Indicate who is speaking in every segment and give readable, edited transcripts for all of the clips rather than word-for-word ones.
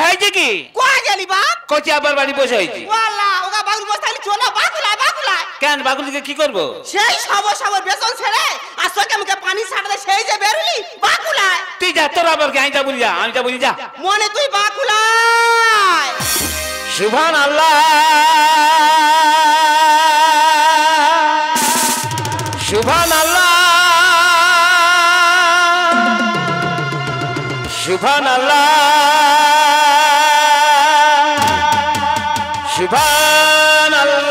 Speaker 1: হয়েছে কি?
Speaker 2: কই গেলি বাপ?
Speaker 1: কচি আবার বাড়ি বসে হয়েছি।
Speaker 2: ওয়াল্লাহ ওগা বাগুল বস্তালি চলো বাগুলায় বাগুলায়।
Speaker 1: কেন বাগুলিকে কি করব?
Speaker 2: সেই সবর বেসন ছেড়ে আর চোখে মুখে পানি ছাড়তে সেই যে বেরুলি বাগুলায়।
Speaker 1: তুই যা, তোর আবার কি? আমি যা বলি যা, আমি যা বলি যা।
Speaker 2: মনে তুই বাগুলায়।
Speaker 1: সুবহানাল্লাহ সুবহানাল্লাহ সুবহানাল্লাহ সুবহানাল্লাহ।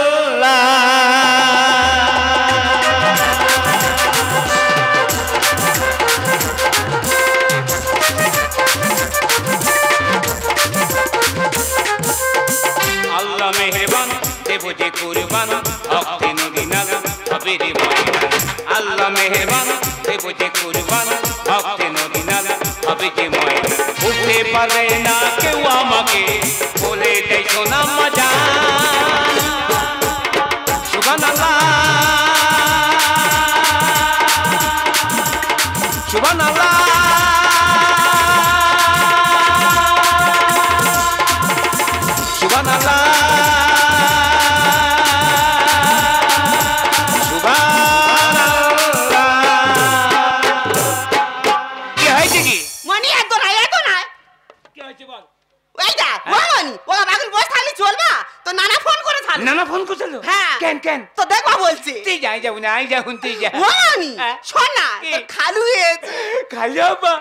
Speaker 1: আল্লাহ মেহেরবান দেব যে কুরবান ভক্তি নদীনাল হবে রে ময়দান। আল্লাহ মেহেরবান দেব যে কুরবান ভক্তি নদীনাল হবে যে ময়দান। উঠতে পারে না কেউ আমাকে বলে দেয় সোনা মজা। সুবহানাল্লাহ সুবহানাল্লাহ সুবহানাল্লাহ সুবহানাল্লাহ। কি হয়েছে কি?
Speaker 2: মনি এত নাই
Speaker 1: কি হয়েছে বল?
Speaker 2: ওইটা ও মনি ওগা বাগুল বস্তালি চলবা তো নানা ফোন করে থাক।
Speaker 1: নানা ফোন করছিল?
Speaker 2: হ্যাঁ।
Speaker 1: কেন?
Speaker 2: তো দেখবা বলছি।
Speaker 1: তুই যাই যাবো না, আই যাবো তুই যা।
Speaker 2: ও মনি শোন না তো খালু হয়েছে।
Speaker 1: খালি বাবা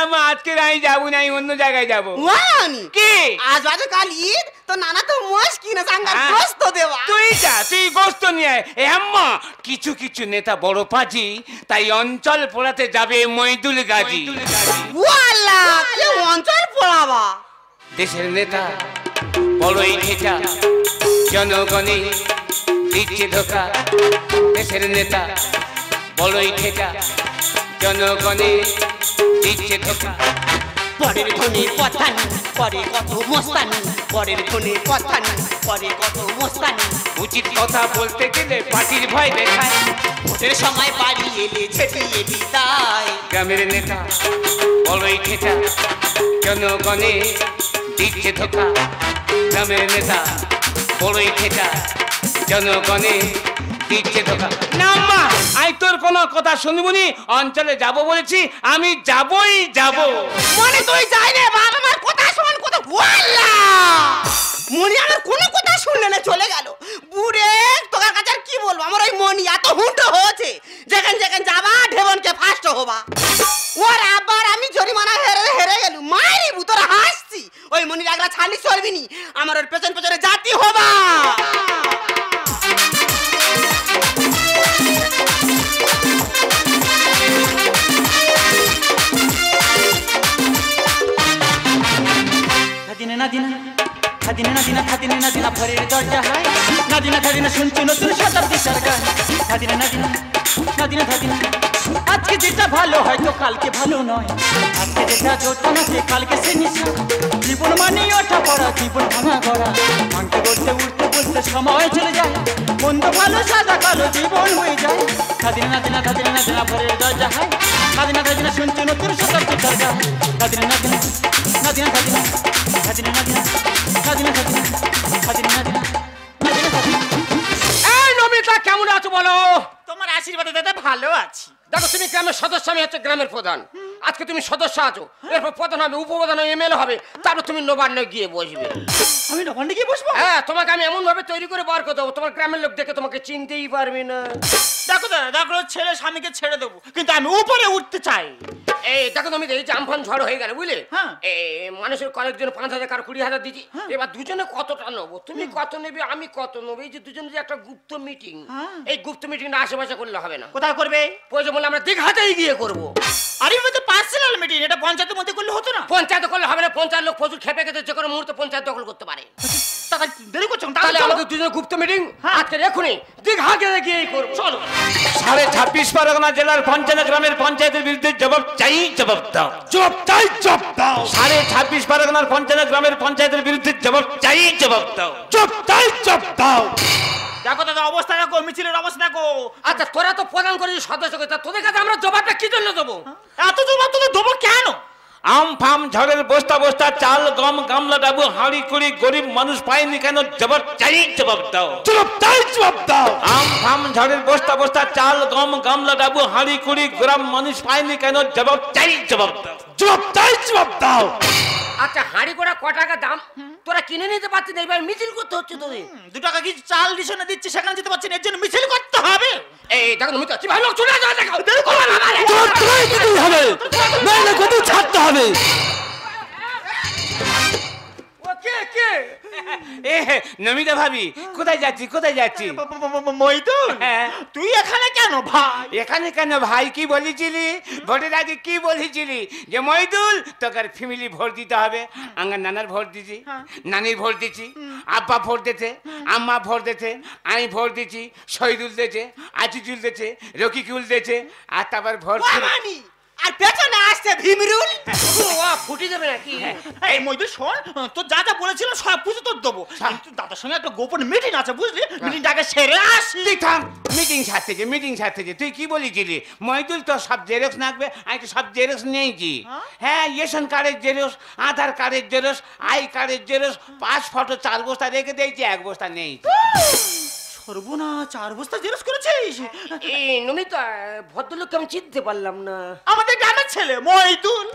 Speaker 1: আমার আজকে আমি যাবো না, আমি অন্য জায়গায় যাবো।
Speaker 2: ও মনি
Speaker 1: কি?
Speaker 2: আজ বাজে কাল ঈদ তো নানা তো মোষ কিনে সাঙ্গার গোস্ত দেবা।
Speaker 1: তুই যা, তুই গোস্ত নিয়ে আয়। এ আম্মা কিছু কিছু নেতা বড় পাজি, তাই অঞ্চল পোড়াতে যাবে মইদুল গাজী।
Speaker 2: ওয়াল্লাহ কি অঞ্চল পোড়াবা?
Speaker 1: দেশের নেতা বড়ই ঠেটা, জনগণে দিচ্ছে ধোকা। দেশের নেতা বড়ই ঠেটা, জনগণে দিচ্ছে ধোকা।
Speaker 2: পরের ধনে কথানি পরে কত মস্তানি, পরের ধনে কথানি পরে কত মস্তানি।
Speaker 1: উচিত কথা বলতে গেলে পার্টির ভয় দেখায়,
Speaker 2: ভোটের সময় বাড়ি এলে ছেটিয়ে বিদায়।
Speaker 1: গ্রামের নেতা বড়ই ঠেটা, জনগণে দিচ্ছে ধোকা। গ্রামের নেতা বড়ই ঠেটা, জনগণে দিচ্ছে ধোকা। না মা, আমি তোর কোনো কথা শুনবনি। অঞ্চলে যাব বলেছি, আমি যাবই যাব।
Speaker 2: মনে তুই যাই রে বাবা, আমার কথা শোন কথা। ওয়াল্লাহ মনি আমার কোনো কথা শুনলে না, চলে গেল। বুড়ে তোকার কাছে আর কি বলবো, আমার ওই মনি এত হুন্ড হয়েছে, যেখান যাবা ঢেবনকে ফার্স্ট হবা। ওর আবার আমি জরিমানা হেরে গেল, মারিবু তোরা হাসছি। ওই মনির আগলা ছাড়লি চলবি নি, আমার ওর পেছনে জাতি হবা।
Speaker 3: নাদিনা ভরের দরজা হায়, নাদিনা শুনছি নতুন শতাব্দী সরকার। নাদিনা আজকে যেটা ভালো হয়তো কালকে ভালো নয়, আজকে যেটা যোজনা সে কালকে সে নিশা। জীবন মানে ওঠা পড়া, জীবন ভাঙা গড়া, ভাঙতে গড়তে উঠতে বলতে সময় চলে যায়। মন্দ ভালো সাদা কালো জীবন হয়ে যায়। নাদিনা ভরের দরজা হায়, নাদিনা শুনছি নতুন শতাব্দী সরকার। নাদিনা
Speaker 1: কেমন আছো বলো?
Speaker 2: তোমার আশীর্বাদে দাদা ভালো আছি।
Speaker 1: দেখো তুমি গ্রামের সদস্য, আমি হচ্ছে গ্রামের প্রধান। আজকে তুমি সদস্য আছো, এরপর প্রধান হবে, উপপ্রধান হবে, এমএলএ হবে, তারপর তুমি নবান্নে গিয়ে বসবে।
Speaker 2: আমি নবান্নে গিয়ে বসবো?
Speaker 1: হ্যাঁ, তোমাকে আমি এমন ভাবে তৈরি করে বার করে দেবো, তোমার গ্রামের লোক দেখে তোমাকে চিনতেই পারবে না।
Speaker 2: দেখো দাদা ছেলে স্বামীকে ছেড়ে দেবো, কিন্তু আমি উপরে উঠতে চাই।
Speaker 1: এই দেখো তুমি এই যে আমফান ঝড় হয়ে গেল বুঝলে,
Speaker 2: হ্যাঁ।
Speaker 1: মানুষের কয়েকজন 5,000 কার 20,000 দিচ্ছি, এবার দুজনে কতটা নেবো, তুমি কত নেবে আমি কত নেবো, এই যে দুজনে যে একটা গুপ্ত মিটিং, এই গুপ্ত মিটিংটা আশেপাশে করলে হবে না।
Speaker 2: কোথায় করবে?
Speaker 1: প্রয়োজন বলে আমরা দীঘাতেই গিয়ে করবো।
Speaker 2: আরে তো পার্সোনাল মিটিং, এটা পঞ্চায়েতের মধ্যে করলে হতো না?
Speaker 1: পঞ্চায়েত করলে হবে না, পঞ্চায়েত লোক প্রচুর খেপে গেছে, যে কোনো মুহূর্তে পঞ্চায়েত দখল করতে পারে।
Speaker 2: দেরি করছো?
Speaker 1: তাহলে আমাদের দুজনে গুপ্ত মিটিং আজকে এখনই দীঘাতে গিয়ে করবো। চলো। 26.5 পরগনা জেলার 55 গ্রামের পঞ্চায়েতের বিরুদ্ধে জবাব চাই, জবাব দাও। জবাব চাই, জবাব দাও। 26.5 পরগনার 55 গ্রামের পঞ্চায়েতের বিরুদ্ধে জবাব চাই, জবাব দাও। জবাব চাই, জবাব দাও।
Speaker 2: দেখো দাদা অবস্থা দেখো, মিছিলের অবস্থা দেখো।
Speaker 1: আচ্ছা তোরা তো প্রধান করিস সদস্য, তোদের কাছে আমরা জবাবটা কি জন্য দেবো?
Speaker 2: এত জবাব তোদের দেবো কেন?
Speaker 1: আম ফাম ঝড়ের বস্তা বস্তা চাল গম গামলা ডাবু হাঁড়ি কুড়ি গরিব মানুষ পায়নি কেন জবাব চাই জবাব দাও
Speaker 4: জবাব দাও
Speaker 1: আম ফাম ঝড়ের বস্তা বস্তা চাল গম গামলা ডাবু হাঁড়ি কুড়ি গরিব মানুষ পায়নি কেন জবাব চাই জবাব দাও
Speaker 4: জবাব দাও
Speaker 5: আচ্ছা হাঁড়ি করা ক টাকা দাম তোরা কিনে নিতে পারছিস না, এবার মিছিল করতে হচ্ছে তোদের।
Speaker 4: 2 টাকা কি চাল দিছ না দিচ্ছি সেখানে যেতে পারছি না, এর জন্য মিছিল করতে হবে।
Speaker 5: এই দেখো নমিতা কি ভালো চলে যাও দেখো
Speaker 4: হবে নইলে গদি ছাড়তে হবে।
Speaker 1: এ নমিতা ভাবি কোথায় যাচ্ছি কোথায় যাচ্ছি?
Speaker 4: মইদুল
Speaker 1: হ্যাঁ।
Speaker 4: তুই এখানে কেন ভাই?
Speaker 1: এখানে কেন ভাই? কি বলেছিলি ভোটের আগে? কি বলেছিলি যে মইদুল তোকে ফ্যামিলি ভোট দিতে হবে। আমার নানার ভোট দিছি, নানির ভোট দিছি, আব্বা ভোট দিতে, আম্মা ভোট দিতে, আমি ভোট দিছি, শহীদুল দিয়েছে, আজিজুল দিয়েছে, রকিকুল দিয়েছে, আর তারপর ভোট
Speaker 2: মানি আর পেছনে আসছে ভীমরুল।
Speaker 5: ও ফুটি দেবে নাকি?
Speaker 4: এই মইদুল শোন, তোর যা যা বলেছিল সব কিছু তোর দেবো, কিন্তু দাদার সঙ্গে একটা গোপন মিটিং আছে বুঝলি, মিটিংটাকে সেরে আসি।
Speaker 1: তুই থাম, মিটিং সারতেছে। তুই কি বলেছিলি মইদুল তো সব জেরক্স লাগবে? আমি তো সব জেরক্স নিয়েছি। হ্যাঁ, রেশন কার্ডের জেরক্স, আধার কার্ডের জেরক্স, আই কার্ডের জেরক্স, 5 ফটো 4 বস্তা রেখে দিয়েছি, 1 বস্তা নেই।
Speaker 4: সর্বনা 4 বস্তা জেরক্স করেছিস?
Speaker 5: এই নমিতা ভদ্রলোককে আমি চিনতে পারলাম না।
Speaker 4: আমাদের গ্রামের ছেলে মইদুল।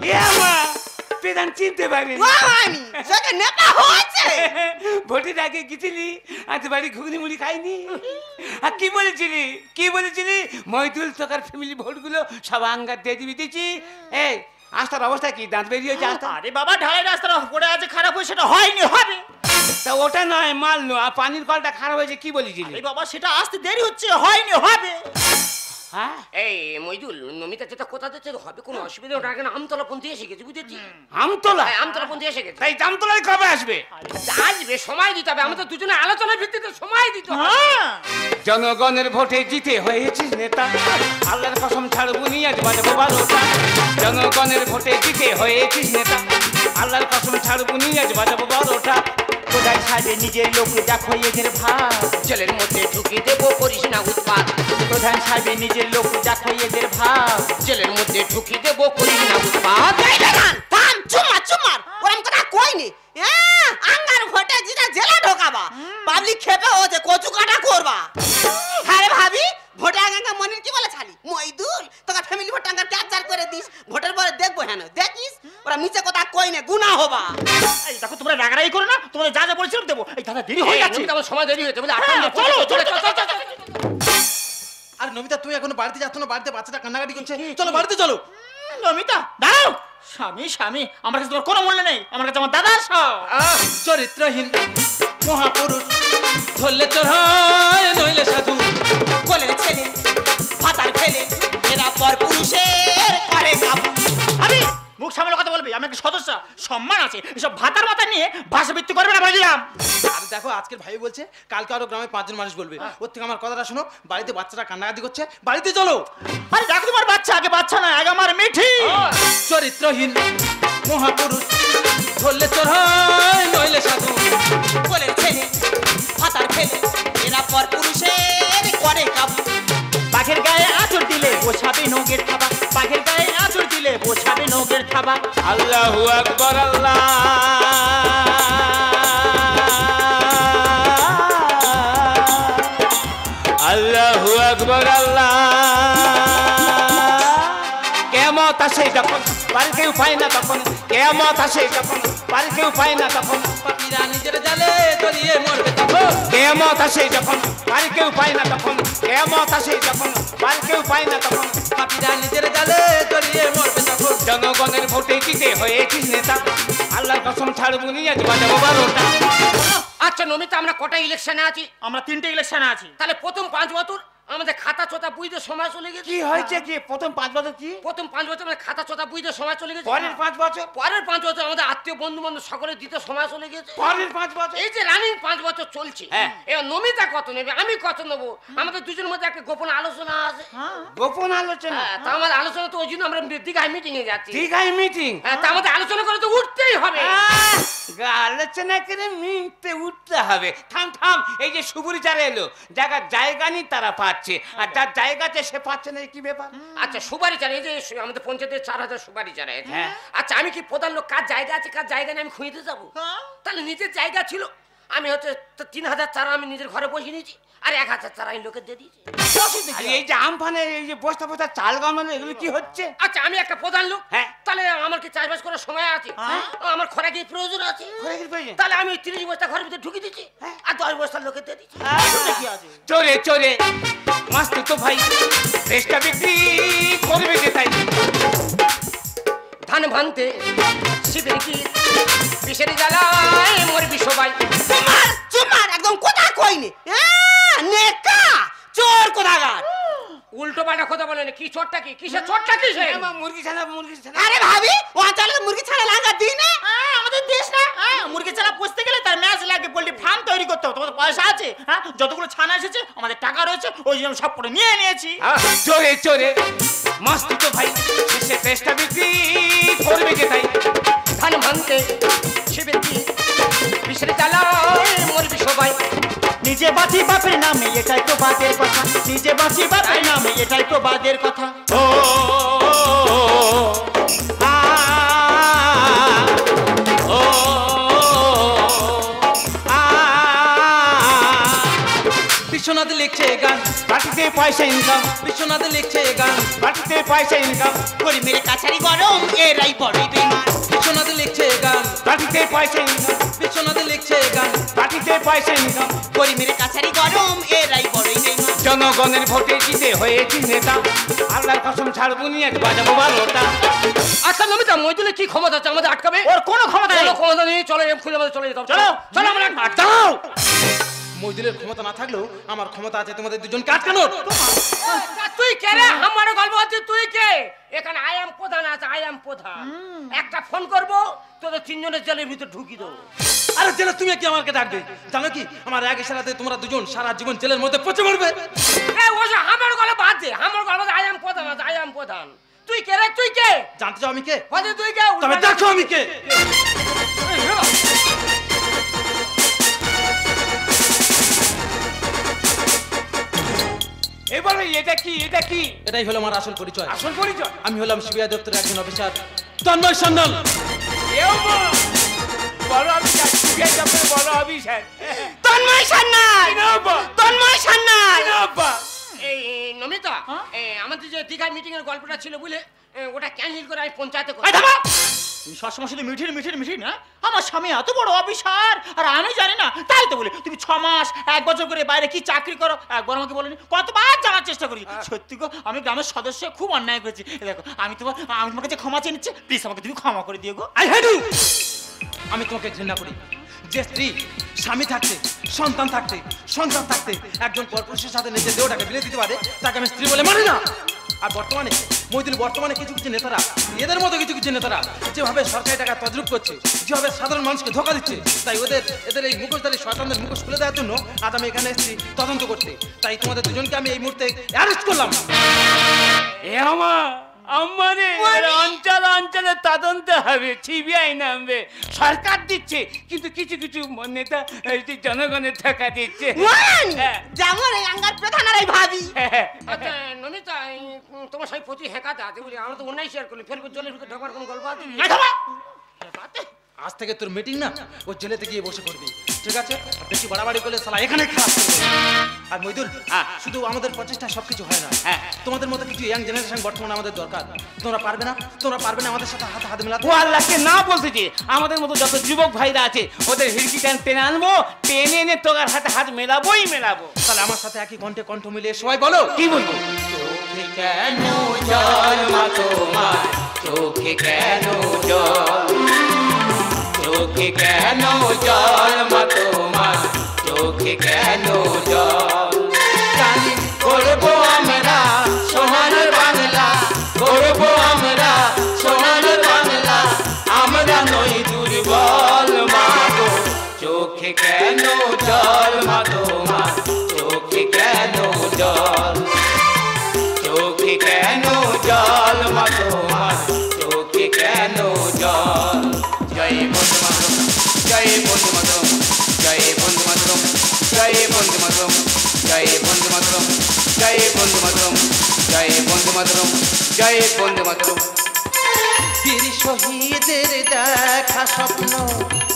Speaker 1: প্রধান চিনতে পারিনি।
Speaker 2: মানি সে নেতা হয়েছে।
Speaker 1: ভোটের আগে গেছিলি আজ বাড়ি ঘুগনি মুড়ি খাইনি। আর কি বলেছিলি মইদুল তোকার ফ্যামিলি ভোটগুলো সব আঙ্গার দিয়ে দিবি দিচ্ছি। এই আস্তার অবস্থা কি? দাঁত বেরিয়েছে আস্তা?
Speaker 4: আরে বাবা ঢালাই রাস্তা পড়ে আছে, খারাপ হয়েছে, সেটা হয়নি, হবে।
Speaker 1: তা ওটা নয় মানলো, আর পানির কলটা খারাপ হয়েছে কি বলেছিলি?
Speaker 4: আরে বাবা সেটা আসতে দেরি হচ্ছে, হয়নি, হবে।
Speaker 1: হ্যাঁ
Speaker 5: এই মইদুল নমিতা যেটা কোথা দিচ্ছে হবে কোনো অসুবিধা ওটা কেন আমতলা পন্থী এসে গেছে বুঝেছি।
Speaker 1: আমতলা?
Speaker 5: হ্যাঁ, আমতলা পন্থী এসে গেছে।
Speaker 1: তাই আমতলায় কবে আসবে?
Speaker 5: আসবে, সময় দিতে হবে, আমাদের দুজনে আলোচনার ভিত্তিতে সময় দিতে হবে।
Speaker 4: হ্যাঁ
Speaker 1: জনগণের ভোটে জিতে হয়েছিস নেতা, আল্লাহর কসম ছাড়বো নিয়ে আজ বাজাবো 12টা। জনগণের ভোটে জিতে হয়েছিস নেতা, আল্লাহর কসম ছাড়বো নিয়ে আজ বাজাবো 12টা।
Speaker 3: কোথায় সাজে নিজের লোক দেখো এদের ভাব,
Speaker 5: জেলের মধ্যে ঢুকিয়ে দেবো করিস না উৎপাত।
Speaker 3: প্রধান সাজে নিজের লোক দেখো এদের ভাব,
Speaker 5: জেলের মধ্যে ঢুকিয়ে দেবো করিস না উৎপাত।
Speaker 2: এই বেগান থাম, চুমার ওরম কথা কইনি। আঙ্গার ভোটে জিতা জেলা ঢোকাবা, পাবলিক খেপে হচ্ছে কচু কাটা করবা। হ্যাঁ ভাবি ভোটে আগে মনির কি বলে ছালি মইদুল তোকে ফ্যামিলি ভোট টাঙ্গার ক্যাপচার করে দিস, ভোটের পরে দেখবো। হ্যাঁ দেখিস ওরা মিছে কথা কইনে গুনাহ হবা।
Speaker 4: এই দেখো তোমরা রাগারাগি করো না, তোমাদের যা যা বলেছিলাম দেবো। এই দাদা দেরি হয়ে যাচ্ছে,
Speaker 5: আমার সময় দেরি হয়েছে বলে
Speaker 4: আর নমিতা তুই এখনো বাড়িতে যাচ্ছ না? বাড়িতে বাচ্চাটা কান্নাকাটি করছে, চলো বাড়িতে চলো। নমিতা দাঁড়াও। স্বামী আমার কাছে তোমার কোনো মূল্য নেই, আমার কাছে আমার দাদা সব। চরিত্রহীন মহাপুরুষ ধরলে তোর হয় নইলে সাধু,
Speaker 2: কোলের ছেলে ভাতার ফেলে এরা পর পুরুষের করে কাবু।
Speaker 4: আমি মুখ সামনে কথা বলবি, আমি একটা সদস্য, সম্মান আছে, এসব ভাতার মাথা নিয়ে ভাষা বৃত্তি করবে না বললাম।
Speaker 6: আরে দেখো আজকের ভাই বলছে কালকে আরো গ্রামে 5 জন মানুষ বলবে, ওর থেকে আমার কথাটা শোনো। বাড়িতে বাচ্চাটা কান্নাকাটি করছে, বাড়িতে চলো।
Speaker 4: আরে দেখো তোমার বাচ্চা, আগে বাচ্চা না আগে আমার মিঠি।
Speaker 6: চরিত্রহীন মহাপুরুষ ধরলে তোর হয় নইলে সাধু,
Speaker 2: কোলের ছেলে ভাতার ফেলে এরা পর পুরুষের করে কাবু।
Speaker 3: বাঘের গায়ে আঁচড় দিলে বসাবে নোগের থাবা, বাঘের গায়ে আঁচড় দিলে বসাবে নোগের থাবা।
Speaker 1: আল্লাহু আকবার আল্লাহ, আল্লাহু আকবার আল্লাহ। কেয়ামত আসে যখন পার কেউ পায় না তখন, কেয়ামত আসে যখন পার কেউ পায় না তখন,
Speaker 6: পাপিরা নিজের জালে জড়িয়ে মরবে তখন।
Speaker 1: কেয়ামত আসে যখন পার কেউ পায় না তখন, কেয়ামত আসে যখন পার কেউ পায় না তখন,
Speaker 6: পাপিরা নিজের জালে জড়িয়ে মরবে তখন।
Speaker 1: জনগণের ভোটে জিতে হয়েছিস নেতা, আল্লাহর কসম ছাড়বো নিয়ে আজ বাজাবো 12টা।
Speaker 5: আচ্ছা নমিতা আমরা কটা ইলেকশনে আছি?
Speaker 4: আমরা 3টে ইলেকশনে আছি।
Speaker 5: তাহলে প্রথম 5 বছর আমাদের খাতা চোতা বুঝতে সময় চলে গেছে।
Speaker 1: কি হয়েছে কি? প্রথম 5 বছর কি?
Speaker 5: প্রথম 5 বছর আমাদের খাতা চোতা বুঝতে সময় চলে গেছে।
Speaker 1: পরের 5 বছর?
Speaker 5: পরের 5 বছর আমাদের আত্মীয় বন্ধু বান্ধব সকলে দিতে সময় চলে গেছে।
Speaker 1: পরের 5 বছর?
Speaker 5: এই যে রানিং 5 বছর চলছে,
Speaker 1: হ্যাঁ।
Speaker 5: এবার নমিতা কত নেবে, আমি কত নেবো, আমাদের দুজনের মধ্যে একটা গোপন আলোচনা আছে।
Speaker 1: গোপন আলোচনা?
Speaker 5: হ্যাঁ, তা আমাদের আলোচনা তো ওই জন্য আমরা দীঘায় মিটিং এ যাচ্ছি।
Speaker 1: দীঘায় মিটিং?
Speaker 5: হ্যাঁ, তা আমাদের আলোচনা করে তো উঠতেই হবে।
Speaker 1: আলোচনা করে মিটতে উঠতে হবে। থাম থাম, এই যে সুপুরি যারা এলো, যারা জায়গা নেই তারা পাচ্ছে, আর যার জায়গাতে সে পাচ্ছে না, কি ব্যাপার?
Speaker 5: আচ্ছা সুপারি চারা, এই যে আমাদের পঞ্চায়েতের 4000 সুপারি চারা। আচ্ছা আমি কি প্রধান লোক, কার জায়গা আছে কার জায়গা নেই আমি খুঁজতে যাবো? তাহলে নিজের জায়গা ছিল, আমি হচ্ছে 3000 চারা আমি নিজের ঘরে বসে নিয়েছি, আর 1000 চারা আমি লোকে দিয়ে দিয়েছি।
Speaker 1: এই যে আমফানে এই যে বস্তা বস্তা চাল গামানো, এগুলো কি হচ্ছে?
Speaker 5: আচ্ছা আমি একটা প্রধান লোক,
Speaker 1: হ্যাঁ,
Speaker 5: তাহলে আমার কি চাষবাস করার সময় আছে? আমার খোরাকের প্রয়োজন আছে,
Speaker 1: প্রয়োজন।
Speaker 5: তাহলে আমি 30 বস্তা ঘরের ভিতরে ঢুকিয়ে দিচ্ছি, আর 10 বস্তা লোকে দিয়ে দিচ্ছি।
Speaker 1: চোরে চোরে মাস্ত তো ভাই দেশটা বিক্রি করবে যে তাই।
Speaker 5: ধান ভানতে শিবের কি বিষের জ্বালায় মরবি সবাই।
Speaker 2: তোমার তোমার একদম কথা কইনি, নেকা চোর কোথাকার।
Speaker 5: উল্টো পাল্টা কথা বলে না, কি চোরটা কি, কিসের চোরটা কি?
Speaker 1: মুরগি ছানা, মুরগি ছানা।
Speaker 2: আরে ভাবি ও অঞ্চলে মুরগি ছাড়া লাগা দিই না,
Speaker 3: আমাদের দেশ না, মুরগি ছানা পুষতে গেলে তার ম্যাচ লাগে, পোল্ট্রি ফার্ম তৈরি করতে হবে, তোমাদের পয়সা আছে, যতগুলো ছানা এসেছে আমাদের টাকা রয়েছে, ওই জন্য সব করে নিয়ে নিয়েছি।
Speaker 1: চোরে চোরে মাস্ত তো ভাই শেষে দেশটা বিক্রি করবে যে তাই।
Speaker 5: ধান ভানতে শিবের কি বিষের জ্বালায় মরবি সবাই।
Speaker 3: নিজে বাঁচি বাপের নামে, এটাই তো বাদের কথা, নিজে বাঁচি বাপের নামে, এটাই তো বাদের কথা।
Speaker 1: ও ও
Speaker 6: বিশ্বনাথ লিখছে গান,
Speaker 1: বাটিতে পয়সা ইনকাম,
Speaker 6: বিশ্বনাথ লিখছে গান,
Speaker 1: বাটিতে পয়সা ইনকাম,
Speaker 2: করি মেরে কাছারি গরম, এরাই বড়ই বেমান।
Speaker 6: বিশ্বনাথ লিখছে গান,
Speaker 1: বাটিতে পয়সা ইনকাম,
Speaker 6: বিশ্বনাথ লিখছে গান,
Speaker 1: বাটিতে পয়সা ইনকাম,
Speaker 2: করি মেরে কাছারি গরম, এরাই বড়ই বেমান।
Speaker 1: জনগণের ভোটে জিতে হয়েছি নেতা, আল্লাহর কসম ছাড়বো নি, এক বাজাবো বারোটা।
Speaker 5: আচ্ছা নমিতা, মইদুলে কি ক্ষমতা আছে আমাদের আটকাবে?
Speaker 3: ওর কোনো ক্ষমতা নেই,
Speaker 5: কোনো ক্ষমতা নেই, চলো এম খুলে আমাদের চলে যেতে হবে।
Speaker 3: চলো
Speaker 5: চলো আমরা দাও।
Speaker 6: মইদুলের ক্ষমতা না থাকলেও আমার ক্ষমতা আছে তোমাদের দুজনকে আটকানোর।
Speaker 5: তুই কে রে? আমার গল্প হচ্ছে, তুই কে? এখানে আই এম প্রধান আছে, আই এম প্রধান। একটা ফোন করব, তোদের 3 জনের জেলের ভিতর ঢুকিয়ে দেবো।
Speaker 6: আরে জেলে তুমি কি আমাকে ডাকবে? জানো কি আমার এক ইশারাতে তোমরা দুজন সারা জীবন জেলের মধ্যে পচে মরবে।
Speaker 5: এই ওসব আমার গল্প বাদ দে, আমার গল্প আই এম প্রধান আছে, আই এম প্রধান। তুই কে রে? তুই কে?
Speaker 6: জানতে চাও আমি কে?
Speaker 5: বলে তুই কে?
Speaker 6: তবে দেখো আমি কে।
Speaker 1: এবারে এটা কি, এটা কি?
Speaker 6: এটাই হলো আমার আসল পরিচয়।
Speaker 1: আসল পরিচয়?
Speaker 6: আমি হলাম সিবিআই দপ্তরের একজন অফিসার, তন্ময় সান্যাল।
Speaker 1: বড় অফিসার, সিবিআই দপ্তরের বড় অফিসার
Speaker 2: তন্ময় সান্যাল, তন্ময় সান্যাল।
Speaker 5: এই নমিতা, আমাদের যে দীঘায় মিটিং এর গল্পটা ছিল বলে ওটা ক্যান্সেল করে আমি পঞ্চায়েতে করি।
Speaker 3: তুমি সবসময় শুধু মিঠির মিঠির মিঠির না, আমার স্বামী এত বড় অফিসার আর আমি জানি না, তাই তো বলি তুমি 6 মাস 1 বছর করে বাইরে কি চাকরি করো, একবার আমাকে বলেনি, কতবার জানার চেষ্টা করি। সত্যি গো, আমি গ্রামের সদস্য খুব অন্যায় করেছি। দেখো আমি তোমার কাছে ক্ষমা চেয়ে নিচ্ছি, প্লিজ আমাকে তুমি ক্ষমা করে দিও গো।
Speaker 6: I hate you. আমি তোমাকে ঘৃণা করি। যে স্ত্রী স্বামী থাকতে, সন্তান থাকতে, সংসার থাকতে একজন পরপুরুষের সাথে নিজের দেহটাকে বিলে দিতে পারে, তাকে আমি স্ত্রী বলে মানি না। আর বর্তমানে মইদুল, বর্তমানে কিছু কিছু নেতারা, এদের মতো কিছু কিছু নেতারা যেভাবে সরকারি টাকা তদ্রুপ করছে, যেভাবে সাধারণ মানুষকে ধোঁকা দিচ্ছে, তাই এদের এই মুখোশধারী শয়তানদের মুখোশ খুলে দেওয়ার জন্য আজ আমি এখানে এসেছি তদন্ত করতে। তাই তোমাদের দুজনকে আমি এই মুহূর্তে অ্যারেস্ট করলাম।
Speaker 1: এ আমার আমারে অঞ্চল অঞ্চলে তদন্ত হবে, সিবিআই নামবে, সরকার দিচ্ছে, কিন্তু কিছু কিছু নেতা জনগণের টাকা দিচ্ছে।
Speaker 2: যেমন এই আঙ্গার প্রধান আর এই ভাবি।
Speaker 5: আচ্ছা নমিতা, তোমার সাথে প্রতি হেকাতে আছে বলি, আমরা তো অন্যায় শেয়ার করলি, ফের জলের ভিতরে ঢোকার কোনো গল্প আছে?
Speaker 6: আজ থেকে তোর মিটিং না ও জেলেতে গিয়ে বসে করবি, ঠিক আছে? বেশি বাড়াবাড়ি করলে সালা এখানে খারাপ করবে। আর মইদুল, শুধু আমাদের প্রচেষ্টা সবকিছু হয় না, তোমাদের মতো কিছু ইয়াং জেনারেশন বর্তমানে আমাদের দরকার। তোমরা পারবে না আমাদের সাথে হাতে হাত মেলাতে?
Speaker 1: ও আল্লাহকে না বলতে যে আমাদের মতো যত যুবক ভাইরা আছে ওদের হিড়কি টান টেনে আনবো, টেনে এনে তোর হাতে হাত মেলাবোই মেলাবো।
Speaker 6: তাহলে আমার সাথে একই কণ্ঠে কণ্ঠ মিলিয়ে সবাই বলো,
Speaker 1: কি বলবো?
Speaker 6: চোখে কেন জল মা তোমার, চোখে কেন জল, চোখে কেন জল মা তোমার, চোখে কেন জল। জানি করবো আমরা সোনার বাংলা, করবো আমরা সোনার বাংলা, আমরা নই দুর্বল মা গো। চোখে কেন জল মা তোমার, চোখে কেন জল, চোখে কেন জল মা তোমার, চোখে কেন জল। জয় বন্দে মাতরম,
Speaker 1: জয় বন্দে মাতরম, জয় বন্দে মাতরম, জয় বন্দে মাতরম, জয় বন্দে মাতরম, জয় বন্দে মাতরম, জয় বন্দে মাতরম, জয় বন্দে মাতরম।
Speaker 6: বীর শহীদের দেখা স্বপ্ন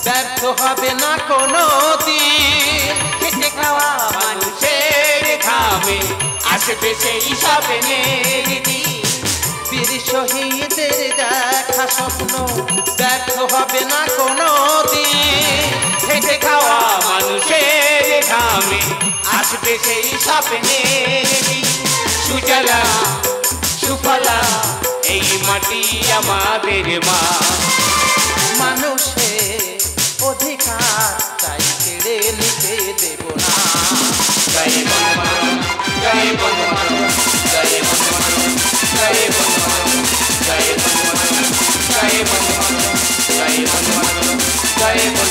Speaker 6: ব্যর্থ হবে না কোনো দিন।
Speaker 1: খেটে খাওয়া মানুষের ঘামে আসবে সেই স্বপ্নের দিন।
Speaker 6: বীর শহীদের দেখা স্বপ্ন ব্যর্থ হবে না কোনো দিন।
Speaker 1: খেটে খাওয়া মানুষের ঘামে আসবে সেই স্বপ্নের দিন। সুজলা সুফলা এই মাটি আমাদের মা।
Speaker 6: মানুষের অধিকার তাই কেড়ে নিতে দেব না।
Speaker 1: জয় বন্দে মাতরম, জয় বন্দে মাতরম, জয় বন্দে মাতরম, জয় বন্দে মাতরম, জয় বন্দে মাতরম, জয় বন্দে মাতরম, জয় বন্দে মাতরম, জয় বন্দে